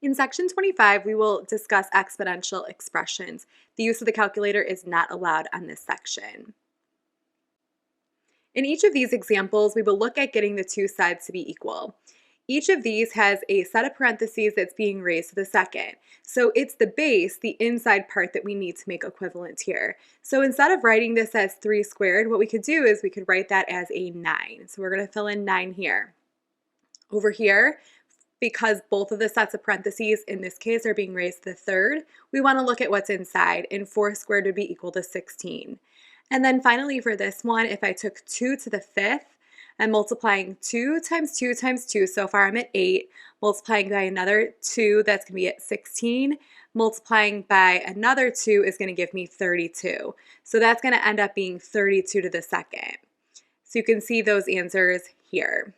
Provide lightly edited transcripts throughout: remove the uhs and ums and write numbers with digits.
In section 25, we will discuss exponential expressions. The use of the calculator is not allowed on this section. In each of these examples, we will look at getting the two sides to be equal. Each of these has a set of parentheses that's being raised to the second. So it's the base, the inside part, that we need to make equivalent here. So instead of writing this as 3 squared, what we could do is we could write that as a 9. So we're going to fill in 9 here. Over here, because both of the sets of parentheses in this case are being raised to the third, we want to look at what's inside, and 4 squared would be equal to 16. And then finally for this one, if I took 2 to the 5th, I'm multiplying 2 times 2 times 2, so far I'm at 8, multiplying by another 2, that's going to be at 16, multiplying by another 2 is going to give me 32. So that's going to end up being 32 to the second. So you can see those answers here.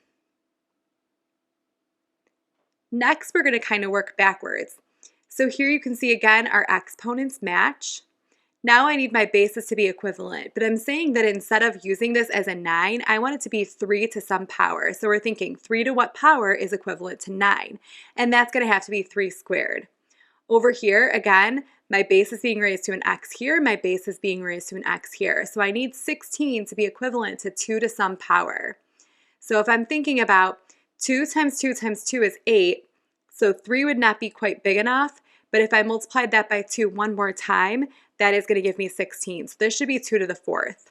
Next, we're going to kind of work backwards. So here you can see again our exponents match. Now I need my bases to be equivalent, but I'm saying that instead of using this as a 9, I want it to be 3 to some power. So we're thinking 3 to what power is equivalent to 9? And that's going to have to be 3 squared. Over here, again, my base is being raised to an x here, my base is being raised to an x here. So I need 16 to be equivalent to 2 to some power. So if I'm thinking about 2 times 2 times 2 is 8, so 3 would not be quite big enough, but if I multiplied that by 2 one more time, that is going to give me 16. So this should be 2 to the 4th.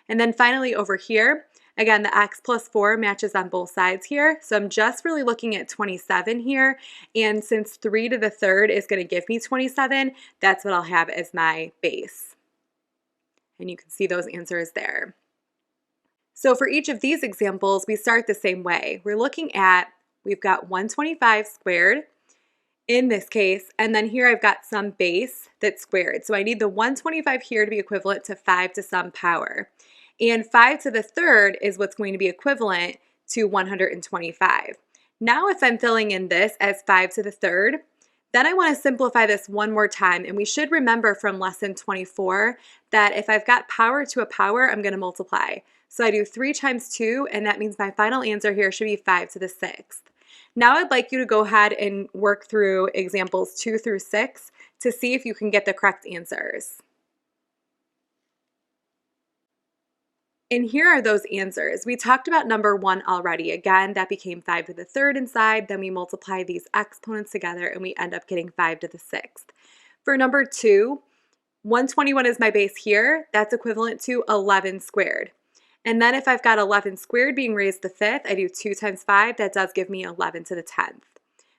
And then finally over here, again, the x plus 4 matches on both sides here, so I'm just really looking at 27 here, and since 3 to the 3rd is going to give me 27, that's what I'll have as my base. And you can see those answers there. So for each of these examples, we start the same way. We're looking at, we've got 125 squared in this case, and then here I've got some base that's squared. So I need the 125 here to be equivalent to 5 to some power. And 5 to the 3rd is what's going to be equivalent to 125. Now if I'm filling in this as 5 to the 3rd, then I want to simplify this one more time, and we should remember from lesson 24 that if I've got power to a power, I'm going to multiply. So I do 3 times 2, and that means my final answer here should be 5 to the 6th. Now I'd like you to go ahead and work through examples 2 through 6 to see if you can get the correct answers. And here are those answers. We talked about number 1 already. Again, that became 5 to the 3rd inside. Then we multiply these exponents together and we end up getting 5 to the 6th. For number 2, 121 is my base here. That's equivalent to 11 squared. And then if I've got 11 squared being raised to the 5th, I do 2 times 5. That does give me 11 to the 10th.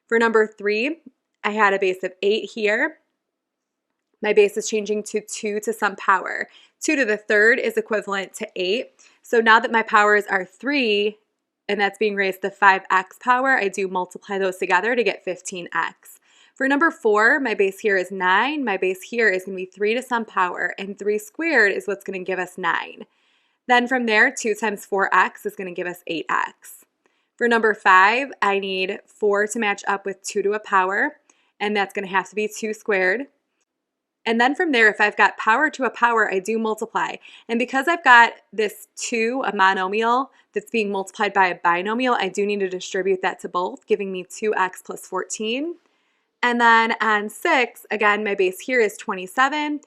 For number 3, I had a base of 8 here. My base is changing to 2 to some power. 2 to the 3rd is equivalent to 8. So now that my powers are 3, and that's being raised to 5x power, I do multiply those together to get 15x. For number 4, my base here is 9. My base here is going to be 3 to some power, and 3 squared is what's going to give us 9. Then from there, 2 times 4x is going to give us 8x. For number 5, I need 4 to match up with 2 to a power, and that's going to have to be 2 squared. And then from there, if I've got power to a power, I do multiply. And because I've got this 2, a monomial, that's being multiplied by a binomial, I do need to distribute that to both, giving me 2x plus 14. And then on 6, again, my base here is 27.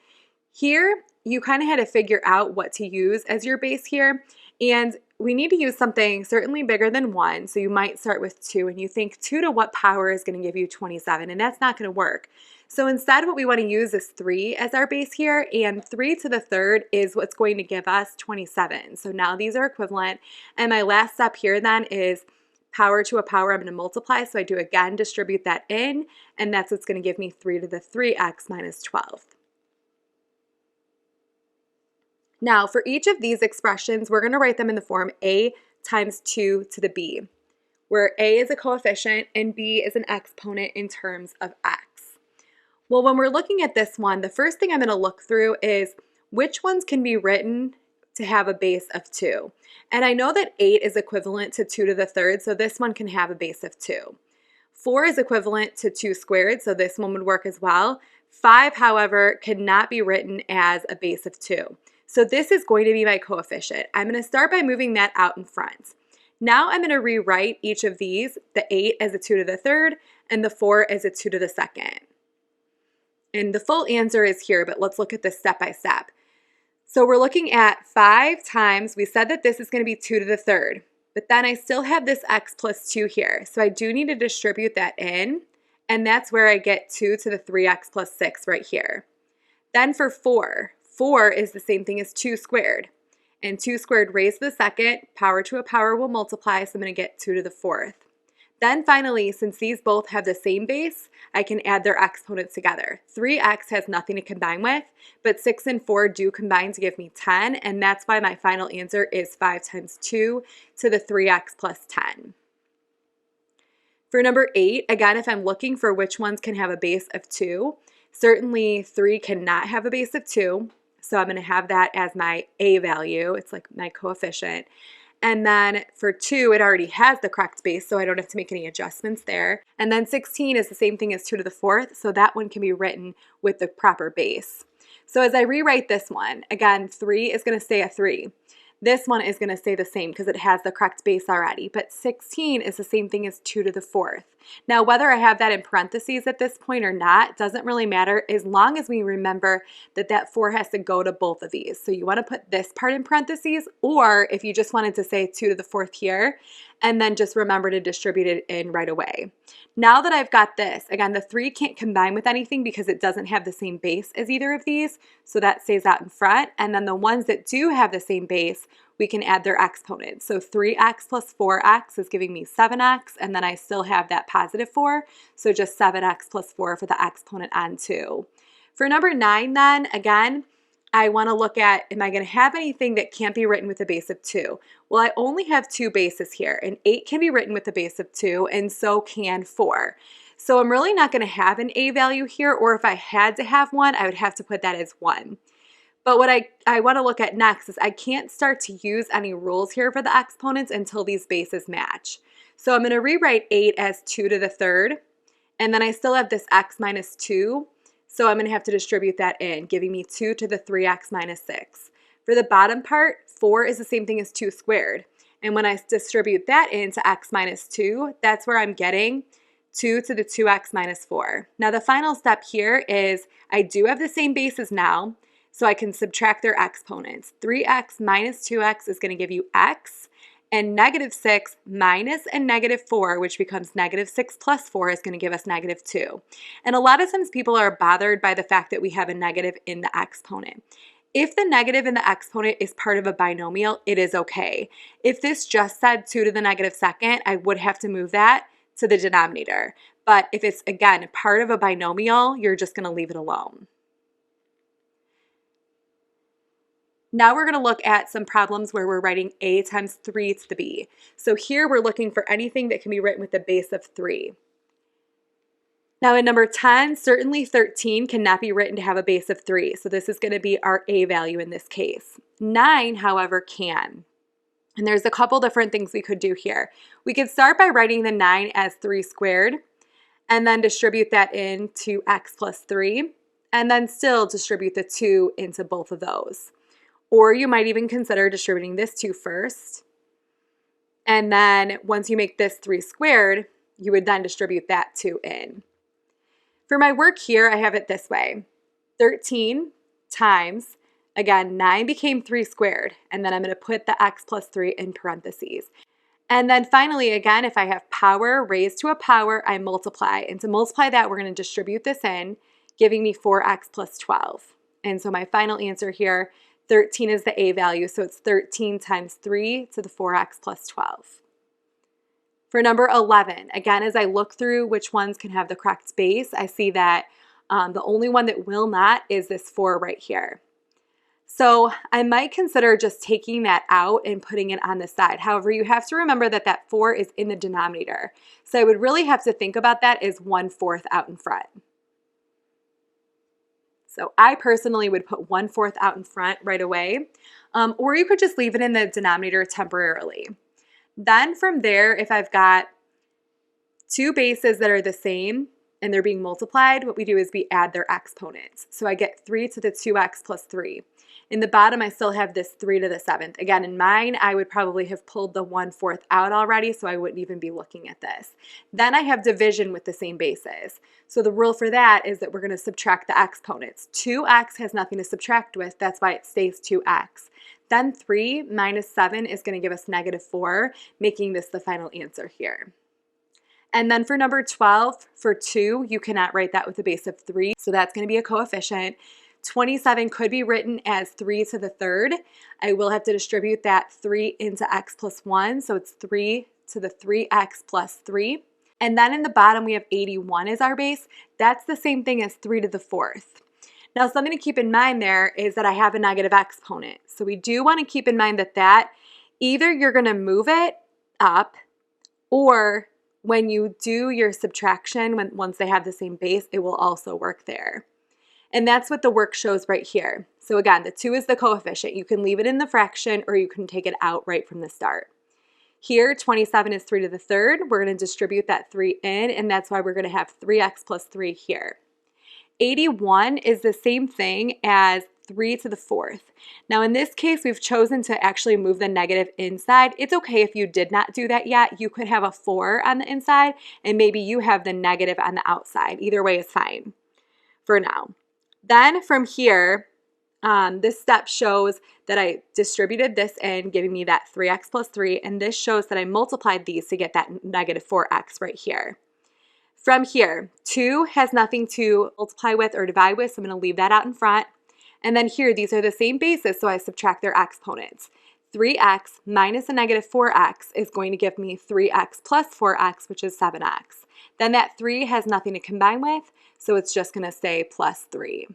Here, you kind of had to figure out what to use as your base here, and we need to use something certainly bigger than 1, so you might start with 2, and you think 2 to what power is going to give you 27, and that's not going to work. So instead what we want to use is 3 as our base here, and 3 to the 3rd is what's going to give us 27. So now these are equivalent, and my last step here then is power to a power. I'm going to multiply, so I do again distribute that in, and that's what's going to give me 3 to the 3x minus 12. Now, for each of these expressions, we're going to write them in the form a times 2 to the b, where a is a coefficient and b is an exponent in terms of x. Well, when we're looking at this one, the first thing I'm going to look through is which ones can be written to have a base of 2. And I know that 8 is equivalent to 2 to the 3rd, so this one can have a base of 2. 4 is equivalent to 2 squared, so this one would work as well. 5, however, cannot be written as a base of 2. So this is going to be my coefficient. I'm going to start by moving that out in front. Now I'm going to rewrite each of these, the 8 as a 2 to the 3rd, and the 4 is a 2 to the second. And the full answer is here, but let's look at this step by step. So we're looking at 5 times, we said that this is going to be 2 to the third, but then I still have this x plus 2 here. So I do need to distribute that in, and that's where I get 2 to the 3x plus 6 right here. Then for 4, 4 is the same thing as 2 squared. And 2 squared raised to the second, power to a power will multiply, so I'm going to get 2 to the fourth. Then finally, since these both have the same base, I can add their exponents together. 3x has nothing to combine with, but 6 and 4 do combine to give me 10, and that's why my final answer is 5 times 2 to the 3x plus 10. For number 8, again, if I'm looking for which ones can have a base of 2, certainly 3 cannot have a base of 2, so I'm going to have that as my A value. It's like my coefficient. And then for 2, it already has the correct base, so I don't have to make any adjustments there. And then 16 is the same thing as 2 to the fourth, so that one can be written with the proper base. So as I rewrite this one, again, 3 is going to stay a 3. This one is going to stay the same because it has the correct base already, but 16 is the same thing as 2 to the fourth. Now, whether I have that in parentheses at this point or not doesn't really matter as long as we remember that that 4 has to go to both of these. So you want to put this part in parentheses, or if you just wanted to say 2 to the fourth here, and then just remember to distribute it in right away. Now that I've got this, again, the 3 can't combine with anything because it doesn't have the same base as either of these, so that stays out in front. And then the ones that do have the same base, we can add their exponents. So 3x plus 4x is giving me 7x, and then I still have that positive 4, so just 7x plus 4 for the exponent on 2. For number 9 then, again, I want to look at, am I going to have anything that can't be written with a base of 2? Well, I only have 2 bases here, and 8 can be written with a base of 2, and so can 4. So I'm really not going to have an A value here, or if I had to have one, I would have to put that as 1. But what I want to look at next is I can't start to use any rules here for the exponents until these bases match. So I'm going to rewrite 8 as 2 to the third, and then I still have this x minus 2, so I'm going to have to distribute that in, giving me 2 to the 3x minus 6. For the bottom part, 4 is the same thing as 2 squared, and when I distribute that into x minus 2, that's where I'm getting 2 to the 2x minus 4. Now the final step here is I do have the same bases now, so I can subtract their exponents. 3x minus 2x is going to give you x, and negative 6 minus and negative 4, which becomes negative 6 plus 4, is going to give us negative 2. And a lot of times people are bothered by the fact that we have a negative in the exponent. If the negative in the exponent is part of a binomial, it is okay. If this just said 2 to the negative second, I would have to move that to the denominator. But if it's, again, part of a binomial, you're just going to leave it alone. Now we're going to look at some problems where we're writing a times 3 to the b. So here we're looking for anything that can be written with a base of 3. Now in number 10, certainly 13 cannot be written to have a base of 3. So this is going to be our a value in this case. 9, however, can. And there's a couple different things we could do here. We could start by writing the 9 as 3 squared, and then distribute that into x plus 3, and then still distribute the 2 into both of those. Or you might even consider distributing this 2 first, and then once you make this 3 squared, you would then distribute that 2 in. For my work here, I have it this way. 13 times, again, 9 became 3 squared, and then I'm going to put the x plus 3 in parentheses. And then finally, again, if I have power raised to a power, I multiply. And to multiply that, we're going to distribute this in, giving me 4x plus 12. And so my final answer here, 13 is the a value, so it's 13 times 3 to the 4x plus 12. For number 11, again, as I look through which ones can have the correct base, I see that the only one that will not is this 4 right here. So I might consider just taking that out and putting it on the side. However, you have to remember that that 4 is in the denominator. So I would really have to think about that as 1/4 out in front. So I personally would put 1/4 out in front right away, or you could just leave it in the denominator temporarily. Then from there, if I've got 2 bases that are the same, and they're being multiplied, what we do is we add their exponents. So I get 3 to the 2x plus 3. In the bottom, I still have this 3 to the 7th. Again, in mine, I would probably have pulled the 1/4 out already, so I wouldn't even be looking at this. Then I have division with the same bases. So the rule for that is that we're going to subtract the exponents. 2x has nothing to subtract with. That's why it stays 2x. Then 3 minus 7 is going to give us -4, making this the final answer here. And then for number 12, for 2, you cannot write that with a base of 3, so that's going to be a coefficient. 27 could be written as 3 to the 3rd. I will have to distribute that 3 into x plus 1, so it's 3 to the 3x plus 3. And then in the bottom, we have 81 as our base. That's the same thing as 3 to the 4th. Now, something to keep in mind there is that I have a negative exponent. So we do want to keep in mind that either you're going to move it up, or when you do your subtraction, once they have the same base, it will also work there. And that's what the work shows right here. So again, the 2 is the coefficient. You can leave it in the fraction or you can take it out right from the start. Here, 27 is 3 to the 3rd. We're going to distribute that 3 in, and that's why we're going to have 3x plus 3 here. 81 is the same thing as 3 to the 4th. Now in this case, we've chosen to actually move the negative inside. It's okay if you did not do that yet. You could have a 4 on the inside, and maybe you have the negative on the outside. Either way is fine for now. Then from here, this step shows that I distributed this in, giving me that 3x plus 3, and this shows that I multiplied these to get that -4x right here. From here, 2 has nothing to multiply with or divide with, so I'm going to leave that out in front. And then here, these are the same bases, so I subtract their exponents. 3x minus a -4x is going to give me 3x plus 4x, which is 7x. Then that 3 has nothing to combine with, so it's just going to stay plus 3.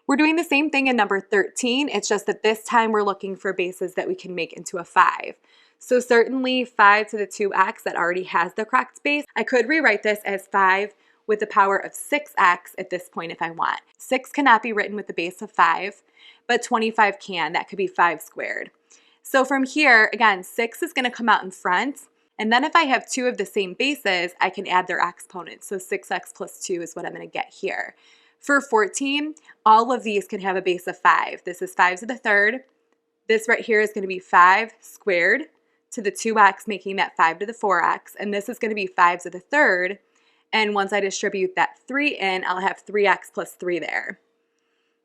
We're doing the same thing in number 13. It's just that this time we're looking for bases that we can make into a 5. So certainly 5 to the 2x, that already has the correct base. I could rewrite this as 5 with the power of 6x at this point if I want. 6 cannot be written with the base of 5, but 25 can. That could be 5 squared. So from here, again, 6 is going to come out in front. And then if I have 2 of the same bases, I can add their exponents. So 6x plus 2 is what I'm going to get here. For 14, all of these can have a base of 5. This is 5 to the 3rd. This right here is going to be 5 squared to the 2x, making that 5 to the 4x. And this is going to be 5 to the 3rd. And once I distribute that 3 in, I'll have 3x plus 3 there.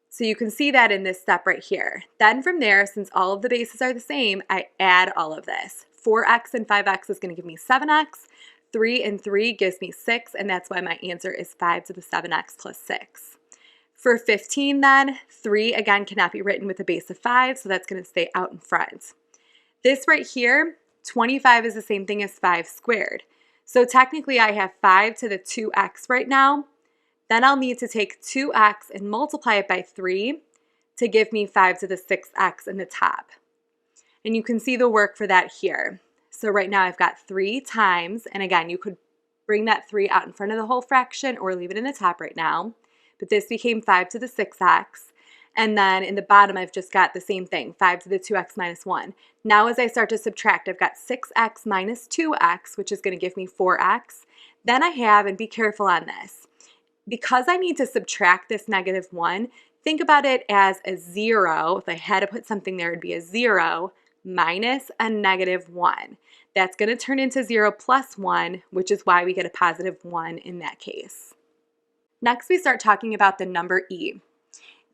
So you can see that in this step right here. Then from there, since all of the bases are the same, I add all of this. 4x and 5x is going to give me 7x. 3 and 3 gives me 6, and that's why my answer is 5 to the 7x plus 6. For 15 then, 3 again cannot be written with a base of 5, so that's going to stay out in front. This right here, 25 is the same thing as 5 squared. So technically I have 5 to the 2x right now. Then I'll need to take 2x and multiply it by 3 to give me 5 to the 6x in the top. And you can see the work for that here. So right now I've got 3 times, and again, you could bring that 3 out in front of the whole fraction or leave it in the top right now. But this became 5 to the 6x. And then in the bottom, I've just got the same thing, 5 to the 2x minus 1. Now as I start to subtract, I've got 6x minus 2x, which is going to give me 4x. Then I have, and be careful on this, because I need to subtract this -1, think about it as a 0. If I had to put something there, it would be a 0 minus a -1. That's going to turn into 0 plus 1, which is why we get a positive 1 in that case. Next, we start talking about the number e.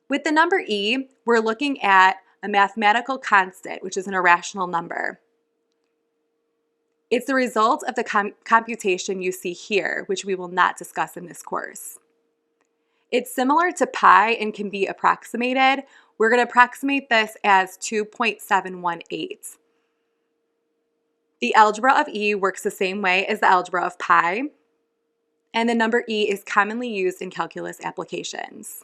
With the number e, we're looking at a mathematical constant, which is an irrational number. It's the result of the computation you see here, which we will not discuss in this course. It's similar to pi and can be approximated. We're going to approximate this as 2.718. The algebra of e works the same way as the algebra of pi, and the number e is commonly used in calculus applications.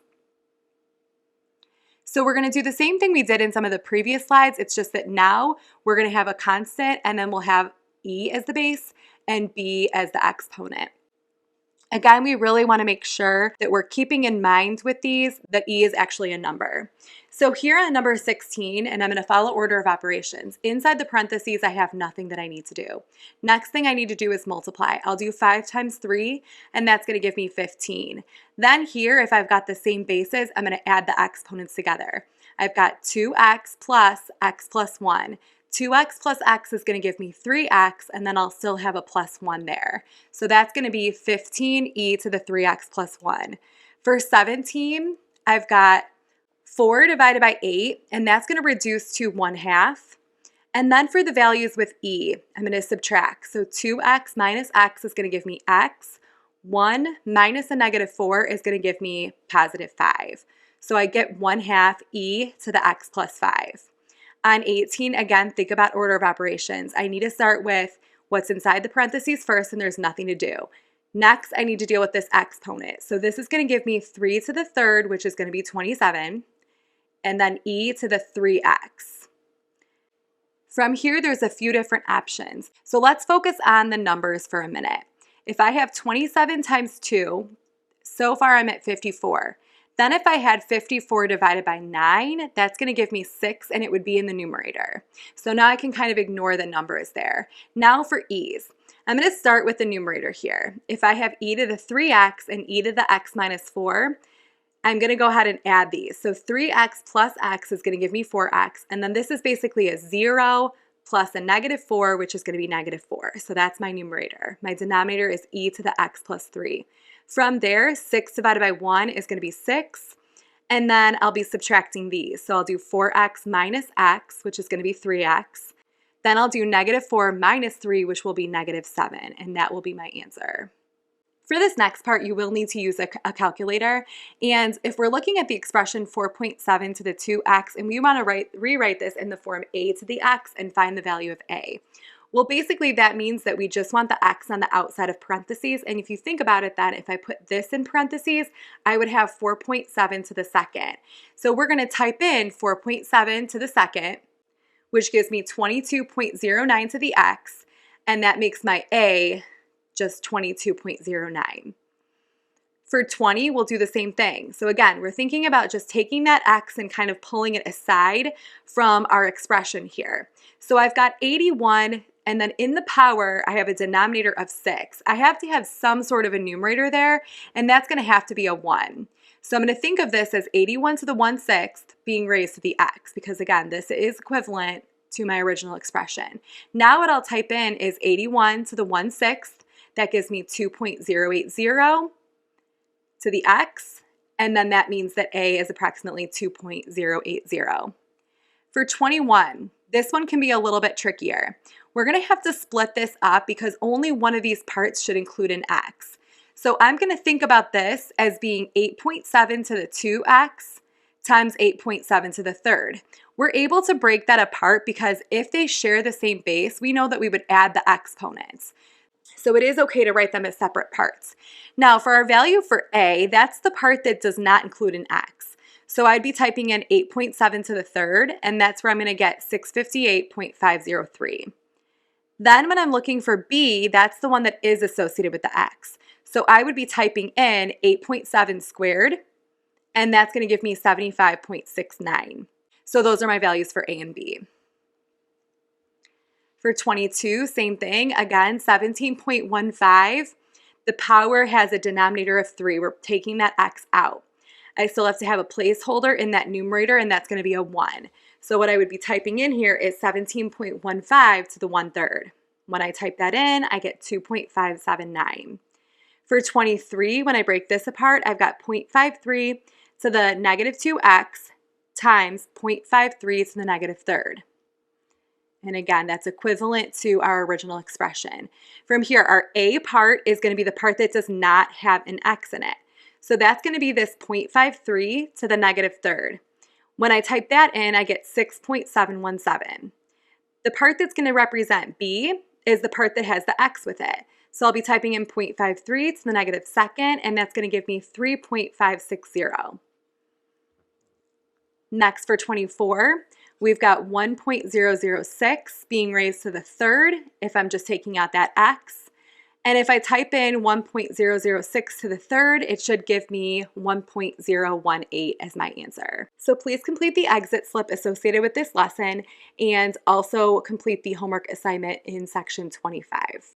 So we're going to do the same thing we did in some of the previous slides. It's just that now we're going to have a constant, and then we'll have e as the base and b as the exponent. Again, we really want to make sure that we're keeping in mind with these that e is actually a number. So here at number 16, and I'm going to follow order of operations. Inside the parentheses, I have nothing that I need to do. Next thing I need to do is multiply. I'll do 5 times 3, and that's going to give me 15. Then here, if I've got the same bases, I'm going to add the exponents together. I've got 2x plus 1. 2x plus x is going to give me 3x, and then I'll still have a plus 1 there. So that's going to be 15e to the 3x plus 1. For 17, I've got 4 divided by 8, and that's going to reduce to 1/2. And then for the values with e, I'm going to subtract. So 2x minus x is going to give me x. 1 minus a -4 is going to give me positive 5. So I get 1/2 e to the x plus 5. On 18, again, think about order of operations. I need to start with what's inside the parentheses first, and there's nothing to do. Next, I need to deal with this exponent. So this is going to give me 3 to the third, which is going to be 27, and then e to the 3x. From here, there's a few different options. So let's focus on the numbers for a minute. If I have 27 times 2, so far I'm at 54. Then if I had 54 divided by 9, that's going to give me 6, and it would be in the numerator. So now I can kind of ignore the numbers there. Now for e's. I'm going to start with the numerator here. If I have e to the 3x and e to the x minus 4, I'm going to go ahead and add these. So 3x plus x is going to give me 4x, and then this is basically a 0 plus a -4, which is going to be -4. So that's my numerator. My denominator is e to the x plus 3. From there, 6 divided by 1 is going to be 6, and then I'll be subtracting these. So I'll do 4x minus x, which is going to be 3x. Then I'll do -4 minus 3, which will be -7, and that will be my answer. For this next part, you will need to use a calculator, and if we're looking at the expression 4.7 to the 2x, and we want to rewrite this in the form a to the x and find the value of a. Well, basically that means that we just want the x on the outside of parentheses, and if you think about it then, if I put this in parentheses, I would have 4.7 to the second. So we're going to type in 4.7 to the second, which gives me 22.09 to the x, and that makes my a just 22.09. For 20, we'll do the same thing. So again, we're thinking about just taking that x and kind of pulling it aside from our expression here. So I've got 81, and then in the power, I have a denominator of 6. I have to have some sort of a numerator there, and that's going to have to be a 1. So I'm going to think of this as 81 to the 1/6 being raised to the x, because again, this is equivalent to my original expression. Now what I'll type in is 81 to the 1/6. That gives me 2.080 to the x, and then that means that a is approximately 2.080. For 21, this one can be a little bit trickier. We're going to have to split this up because only one of these parts should include an x. So I'm going to think about this as being 8.7 to the 2x times 8.7 to the third. We're able to break that apart because if they share the same base, we know that we would add the exponents. So it is okay to write them as separate parts. Now for our value for a, that's the part that does not include an x. So I'd be typing in 8.7 to the third, and that's where I'm going to get 658.503. Then when I'm looking for b, that's the one that is associated with the x. So I would be typing in 8.7 squared, and that's going to give me 75.69. So those are my values for a and b. For 22, same thing. Again, 17.15. The power has a denominator of 3. We're taking that x out. I still have to have a placeholder in that numerator, and that's going to be a 1. So what I would be typing in here is 17.15 to the 1/3. When I type that in, I get 2.579. For 23, when I break this apart, I've got 0.53 to the -2x times 0.53 to the -3rd. And again, that's equivalent to our original expression. From here, our a part is going to be the part that does not have an x in it. So that's going to be this 0.53 to the -3rd. When I type that in, I get 6.717. The part that's going to represent b is the part that has the x with it. So I'll be typing in 0.53 to the -2nd, and that's going to give me 3.560. Next, for 24, we've got 1.006 being raised to the 3rd if I'm just taking out that x. And if I type in 1.006 to the third, it should give me 1.018 as my answer. So please complete the exit slip associated with this lesson and also complete the homework assignment in section 25.